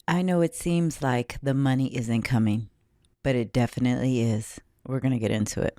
I know it seems like the money isn't coming, but it definitely is. We're going to get into it.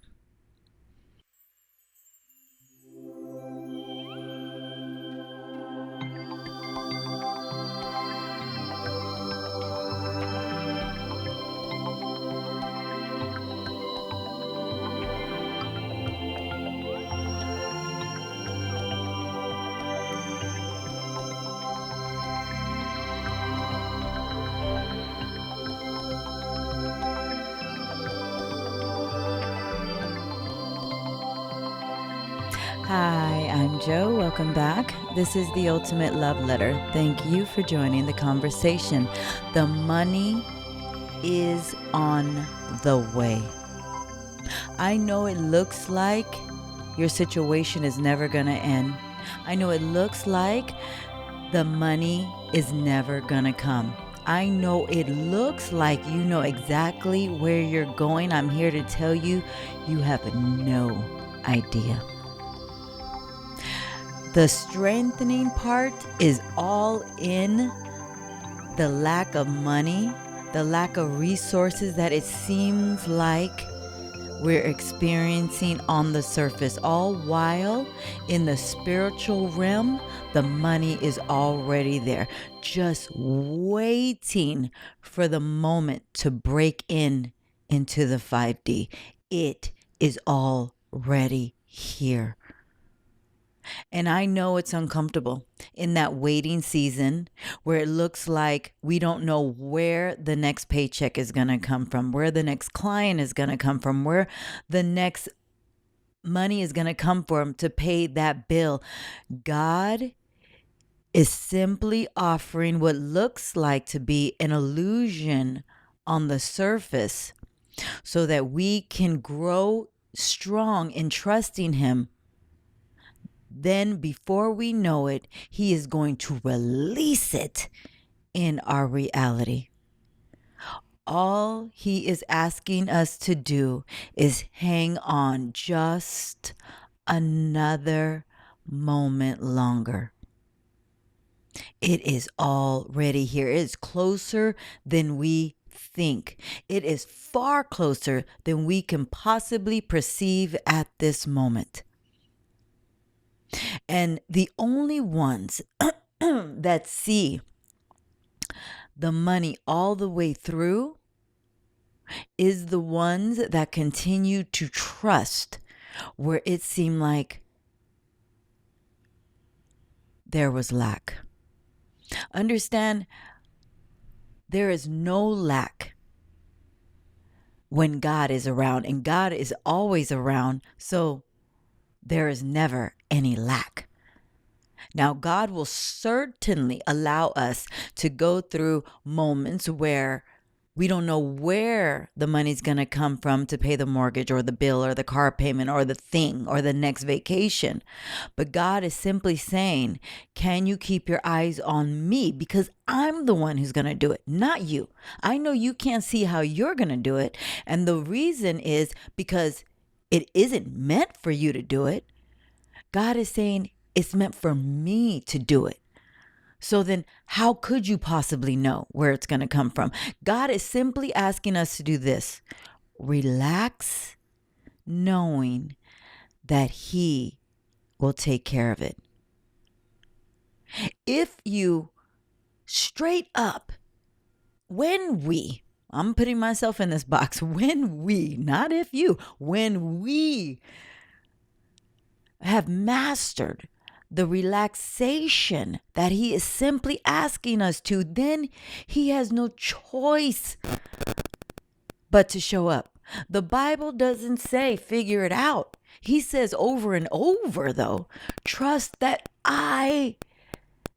Hi, I'm Joe. Welcome back. This is the Ultimate Love Letter. Thank you for joining the conversation. The money is on the way. I know it looks like your situation is never going to end. I know it looks like the money is never going to come. I know it looks like you know exactly where you're going. I'm here to tell you, you have no idea. The strengthening part is all in the lack of money, the lack of resources that it seems like we're experiencing on the surface, all while in the spiritual realm, the money is already there, just waiting for the moment to break into the 5D. It is already here. And I know it's uncomfortable in that waiting season where it looks like we don't know where the next paycheck is going to come from, where the next client is going to come from, where the next money is going to come from to pay that bill. God is simply offering what looks like to be an illusion on the surface so that we can grow strong in trusting Him. Then, before we know it, He is going to release it in our reality. All He is asking us to do is hang on just another moment longer. It is already here. It is closer than we think. It is far closer than we can possibly perceive at this moment. And the only ones that see the money all the way through is the ones that continue to trust where it seemed like there was lack. Understand, there is no lack when God is around, and God is always around, so there is never any lack. Now, God will certainly allow us to go through moments where we don't know where the money's going to come from to pay the mortgage or the bill or the car payment or the thing or the next vacation. But God is simply saying, can you keep your eyes on me? Because I'm the one who's going to do it, not you. I know you can't see how you're going to do it. And the reason is because it isn't meant for you to do it. God is saying, it's meant for me to do it. So then how could you possibly know where it's going to come from? God is simply asking us to do this. Relax, knowing that He will take care of it. If you straight up, I'm putting myself in this box, not if you, when we have mastered the relaxation that He is simply asking us to, then He has no choice but to show up. The Bible doesn't say figure it out. He says over and over, though, trust that I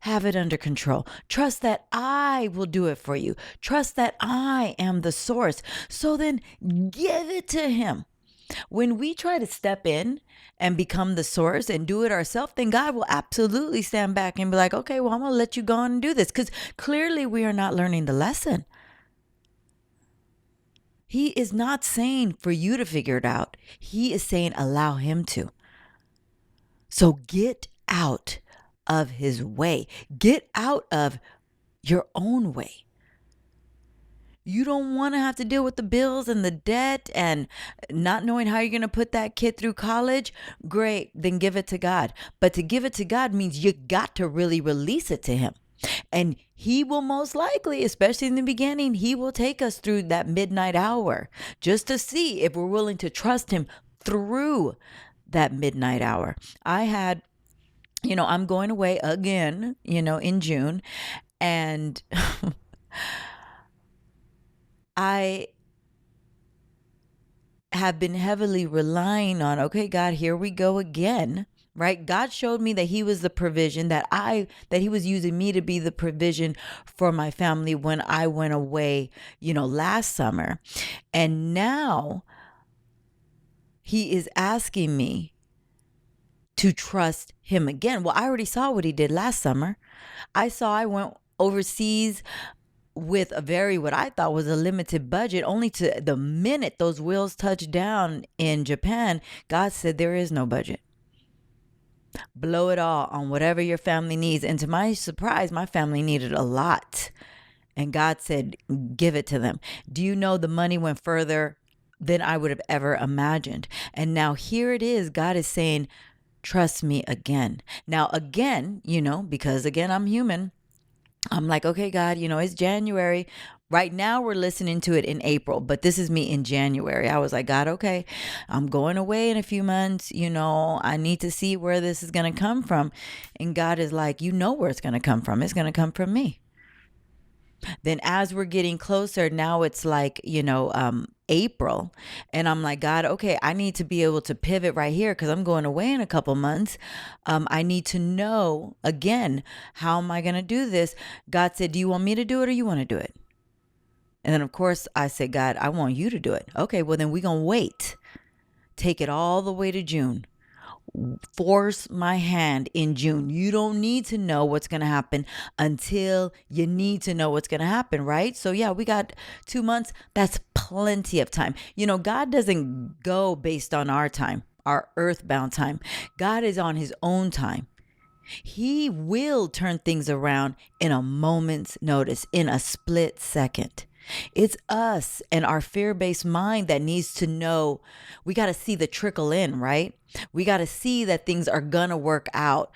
have it under control. Trust that I will do it for you. Trust that I am the source. So then give it to Him. When we try to step in and become the source and do it ourselves, then God will absolutely stand back and be like, okay, well, I'm going to let you go on and do this, because clearly we are not learning the lesson. He is not saying for you to figure it out. He is saying allow Him to. So get out of His way. Get out of your own way. You don't want to have to deal with the bills and the debt and not knowing how you're going to put that kid through college. Great, then give it to God. But to give it to God means you got to really release it to Him. And He will most likely, especially in the beginning, He will take us through that midnight hour just to see if we're willing to trust Him through that midnight hour. I had, I'm going away again, in June. And I have been heavily relying on, okay, God, here we go again, right? God showed me that He was the provision, that He was using me to be the provision for my family when I went away, last summer. And now He is asking me to trust Him again. Well, I already saw what He did last summer. I went overseas with what I thought was a limited budget, only to the minute those wheels touched down in Japan, God said, there is no budget. Blow it all on whatever your family needs. And to my surprise, my family needed a lot. And God said, give it to them. Do you know the money went further than I would have ever imagined? And now here it is. God is saying, trust me again. Now, again, because again, I'm human. I'm like, okay, God, it's January. Right now we're listening to it in April, but this is me in January. I was like, God, okay, I'm going away in a few months. I need to see where this is going to come from. And God is like, where it's going to come from. It's going to come from me. Then as we're getting closer, now it's like, April. And I'm like, God, okay, I need to be able to pivot right here because I'm going away in a couple months. I need to know, again, how am I going to do this? God said, do you want me to do it or you want to do it? And then, of course, I said, God, I want you to do it. Okay, well, then we're going to wait. Take it all the way to June. Force my hand in June. You don't need to know what's going to happen until you need to know what's going to happen, right? So yeah, we got 2 months. That's plenty of time. God doesn't go based on our time, our earthbound time. God is on His own time. He will turn things around in a moment's notice, in a split second. It's us and our fear-based mind that needs to know. We got to see the trickle in, right? We got to see that things are going to work out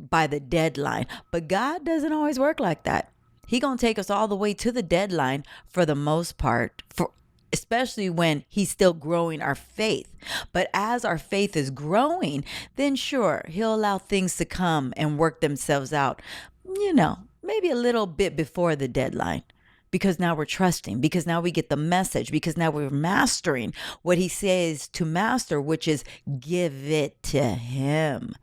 by the deadline. But God doesn't always work like that. He going to take us all the way to the deadline for the most part, especially when He's still growing our faith. But as our faith is growing, then sure, He'll allow things to come and work themselves out, maybe a little bit before the deadline. Because now we're trusting, because now we get the message, because now we're mastering what He says to master, which is give it to Him.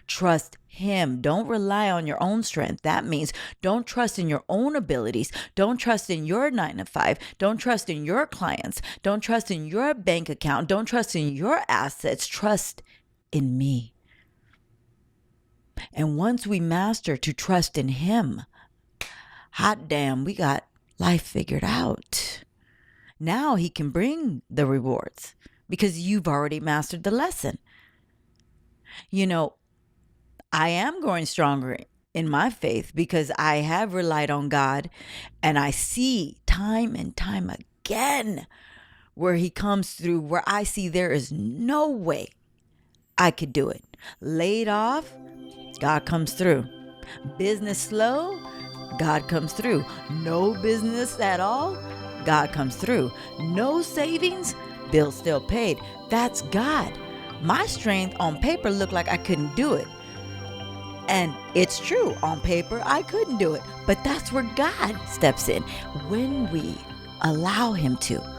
Trust Him. Don't rely on your own strength. That means don't trust in your own abilities. Don't trust in your 9 to 5. Don't trust in your clients. Don't trust in your bank account. Don't trust in your assets. Trust in me. And once we master to trust in Him, hot damn, we got life figured out. Now He can bring the rewards because you've already mastered the lesson. I am growing stronger in my faith because I have relied on God, and I see time and time again where He comes through, where I see there is no way I could do it. Laid off, God comes through. Business slow, God comes through. No business at all, God comes through. No savings, bill still paid. That's God. My strength on paper looked like I couldn't do it. And it's true, on paper I couldn't do it. But that's where God steps in when we allow Him to.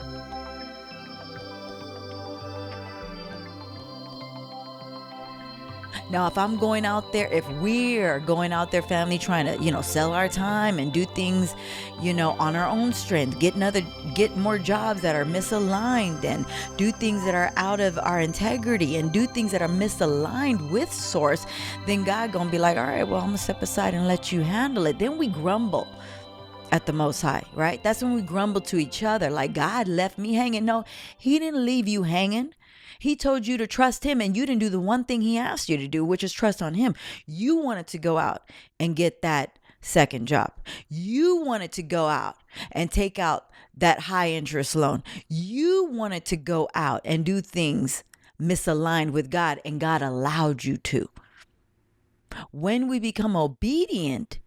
Now, if I'm going out there, if we're going out there, family, trying to, sell our time and do things, on our own strength, get more jobs that are misaligned and do things that are out of our integrity and do things that are misaligned with source, then God gonna be like, all right, well, I'm gonna step aside and let you handle it. Then we grumble at the Most High, right? That's when we grumble to each other, like God left me hanging. No, He didn't leave you hanging. He told you to trust Him, and you didn't do the one thing He asked you to do, which is trust on Him. You wanted to go out and get that second job. You wanted to go out and take out that high interest loan. You wanted to go out and do things misaligned with God, and God allowed you to. When we become obedient,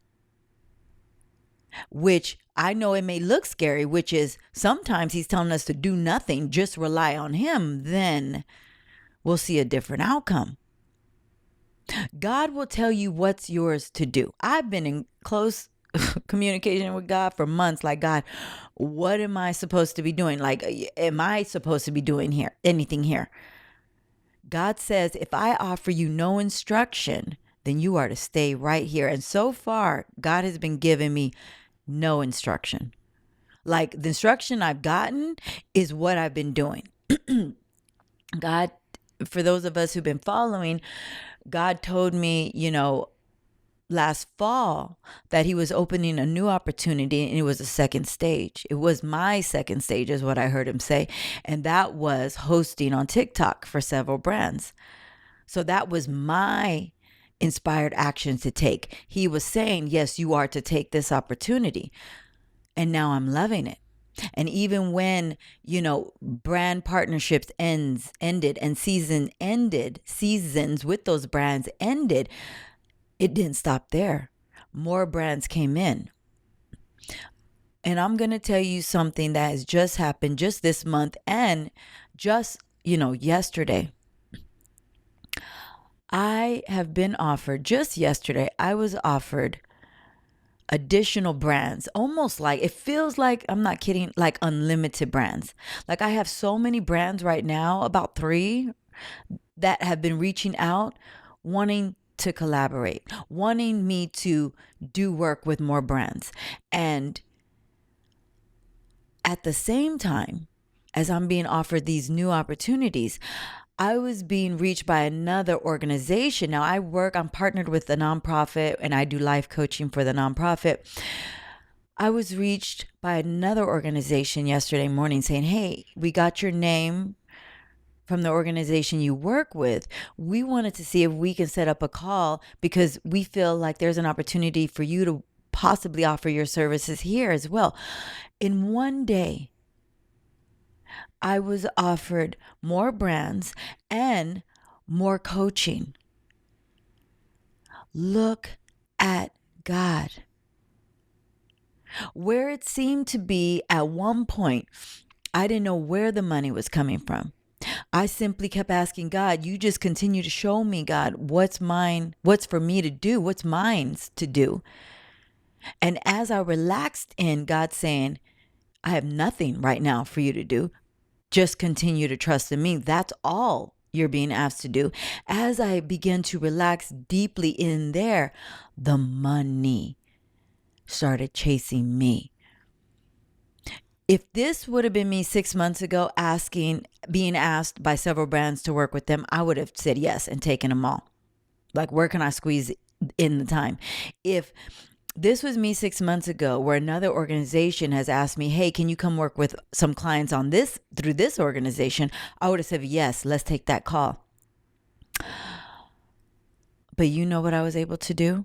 which I know it may look scary, which is sometimes he's telling us to do nothing, just rely on him, then we'll see a different outcome. God will tell you what's yours to do. I've been in close communication with God for months. Like, God, what am I supposed to be doing? Like, am I supposed to be doing here anything here? God says, if I offer you no instruction, then you are to stay right here. And so far, God has been giving me no instruction. Like, the instruction I've gotten is what I've been doing. God, for those of us who've been following, God told me, last fall that he was opening a new opportunity, and it was a second stage. It was my second stage is what I heard him say. And that was hosting on TikTok for several brands. So that was my inspired action to take. He was saying, yes, you are to take this opportunity. And now I'm loving it. And even when, brand partnerships ended and seasons with those brands ended, it didn't stop there. More brands came in. And I'm going to tell you something that has just happened just this month and just, yesterday. I have been offered, just yesterday, I was offered additional brands, almost like, it feels like, I'm not kidding, like unlimited brands. Like, I have so many brands right now, about 3, that have been reaching out, wanting to collaborate, wanting me to do work with more brands. And at the same time, as I'm being offered these new opportunities, I was being reached by another organization. Now I'm partnered with a nonprofit, and I do life coaching for the nonprofit. I was reached by another organization yesterday morning saying, hey, we got your name from the organization you work with. We wanted to see if we can set up a call because we feel like there's an opportunity for you to possibly offer your services here as well. In one day, I was offered more brands and more coaching. Look at God. Where it seemed to be at one point, I didn't know where the money was coming from. I simply kept asking God, you just continue to show me, God, what's mine, what's for me to do, what's mine to do. And as I relaxed in God saying, I have nothing right now for you to do. Just continue to trust in me. That's all you're being asked to do. As I began to relax deeply in there, the money started chasing me. If this would have been me 6 months ago being asked by several brands to work with them, I would have said yes and taken them all. Like, where can I squeeze in the time? If this was me 6 months ago, where another organization has asked me, hey, can you come work with some clients on this through this organization? I would have said, yes, let's take that call. But you know what I was able to do?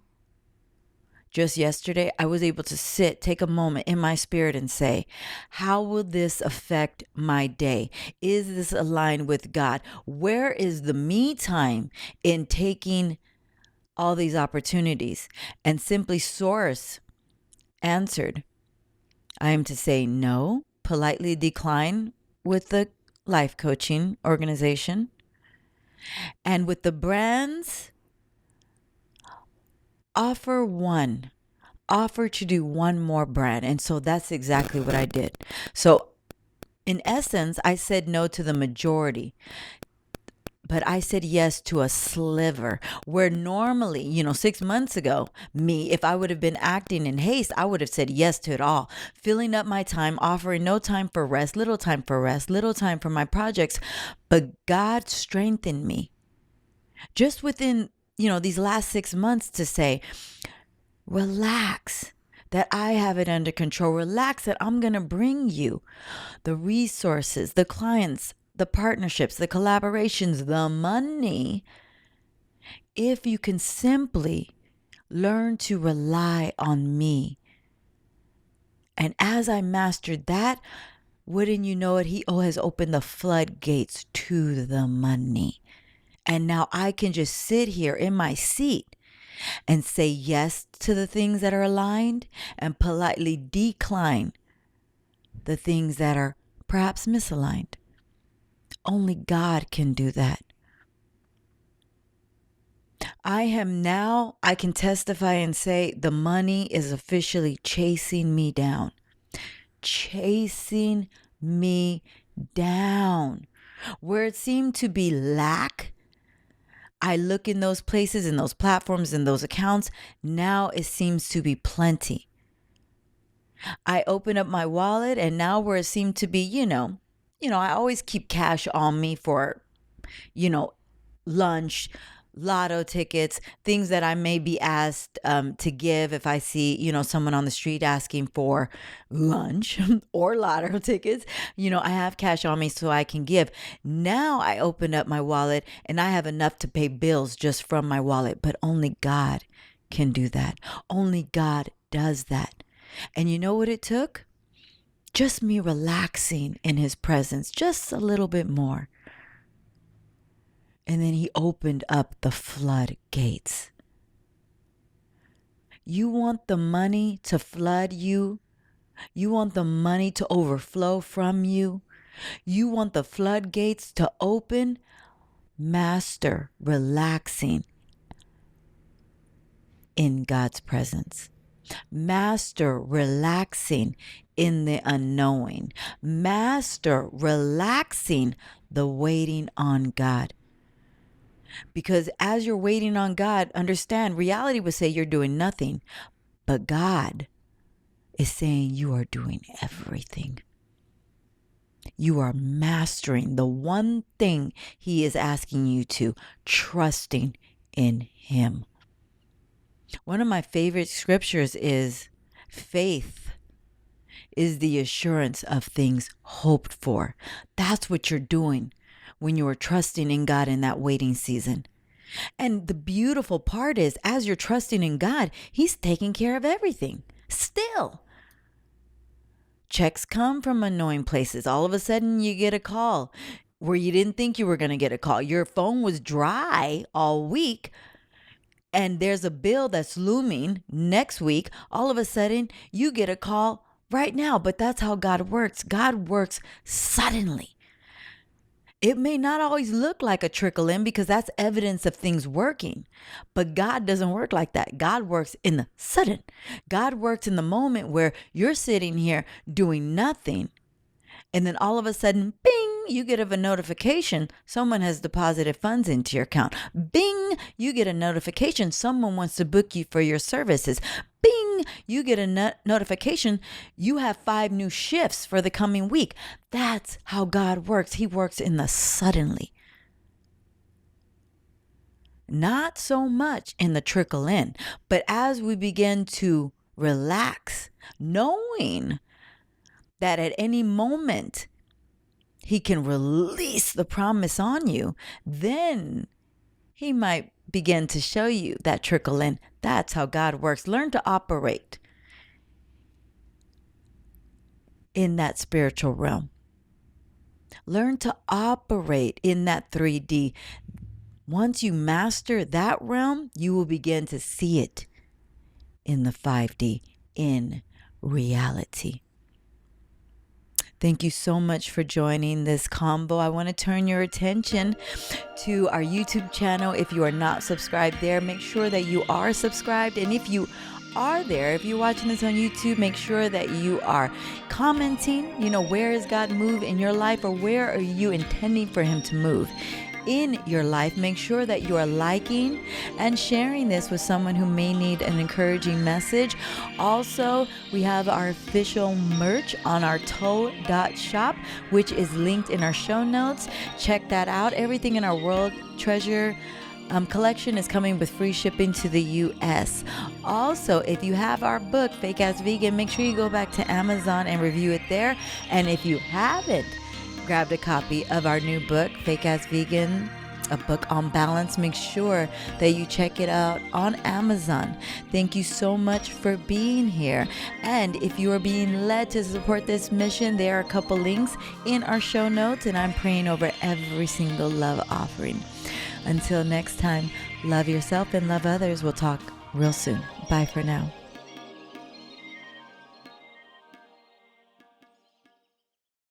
Just yesterday, I was able to take a moment in my spirit and say, how will this affect my day? Is this aligned with God? Where is the me time in taking all these opportunities? And simply Source answered, I am to say no, politely decline with the life coaching organization. And with the brands, offer to do one more brand. And so that's exactly what I did. So in essence, I said no to the majority, but I said yes to a sliver where normally, 6 months ago, if I would have been acting in haste, I would have said yes to it all, filling up my time, offering no time for rest, little time for my projects. But God strengthened me just within, these last 6 months to say, relax, that I have it under control. Relax, that I'm going to bring you the resources, the clients, the partnerships, the collaborations, the money, if you can simply Learn to rely on me. And as I mastered that, wouldn't you know it, he has opened the floodgates to the money. And now I can just sit here in my seat and say yes to the things that are aligned and politely decline the things that are perhaps misaligned. Only God can do that. I can testify and say the money is officially chasing me down. Chasing me down. Where it seemed to be lack, I look in those places, in those platforms, in those accounts. Now it seems to be plenty. I open up my wallet, and now where it seemed to be, I always keep cash on me for, lunch, lotto tickets, things that I may be asked to give if I see, someone on the street asking for lunch or lotto tickets. I have cash on me so I can give. Now I open up my wallet and I have enough to pay bills just from my wallet, but only God can do that. Only God does that. And you know what it took? Just me relaxing in his presence just a little bit more. And then he opened up the floodgates. You want the money to flood you? You want the money to overflow from you? You want the floodgates to open? Master relaxing in God's presence. Master relaxing in the unknowing. Master relaxing the waiting on God. Because as you're waiting on God, understand, reality would say you're doing nothing, but God is saying you are doing everything. You are mastering the one thing he is asking you to, trusting in him. One of my favorite scriptures is, faith is the assurance of things hoped for. That's what you're doing when you are trusting in God in that waiting season. And the beautiful part is, as you're trusting in God, he's taking care of everything. Still, checks come from unknown places. All of a sudden you get a call where you didn't think you were going to get a call. Your phone was dry all week, and there's a bill that's looming next week. All of a sudden you get a call right now. But that's how God works. God works suddenly. It may not always look like a trickle in because that's evidence of things working, but God doesn't work like that. God works in the sudden. God works in the moment where you're sitting here doing nothing, and then all of a sudden, bing, you get a notification. Someone has deposited funds into your account. Bing, you get a notification. Someone wants to book you for your services. Bing, you get a notification. You have 5 new shifts for the coming week. That's how God works. He works in the suddenly. Not so much in the trickle in, but as we begin to relax, knowing that at any moment he can release the promise on you, then he might begin to show you that trickle in. That's how God works. Learn to operate in that spiritual realm. Learn to operate in that 3D. Once you master that realm, you will begin to see it in the 5D, in reality. Thank you so much for joining this combo. I want to turn your attention to our YouTube channel. If you are not subscribed there, make sure that you are subscribed. And if you are there, if you're watching this on YouTube, make sure that you are commenting, where is God move in your life, or where are you intending for him to move in your life. Make sure that you are liking and sharing this with someone who may need an encouraging message. Also, we have our official merch on our toe.shop, which is linked in our show notes. Check that out. Everything in our World Treasure collection is coming with free shipping to the US. Also, if you have our book, Fake Ass Vegan, make sure you go back to Amazon and review it there. And if you haven't grabbed a copy of our new book, Fake Ass Vegan, A Book on Balance. Make sure that you check it out on Amazon. Thank you so much for being here. And if you are being led to support this mission, there are a couple links in our show notes, and I'm praying over every single love offering. Until next time, love yourself and love others. We'll talk real soon. Bye for now.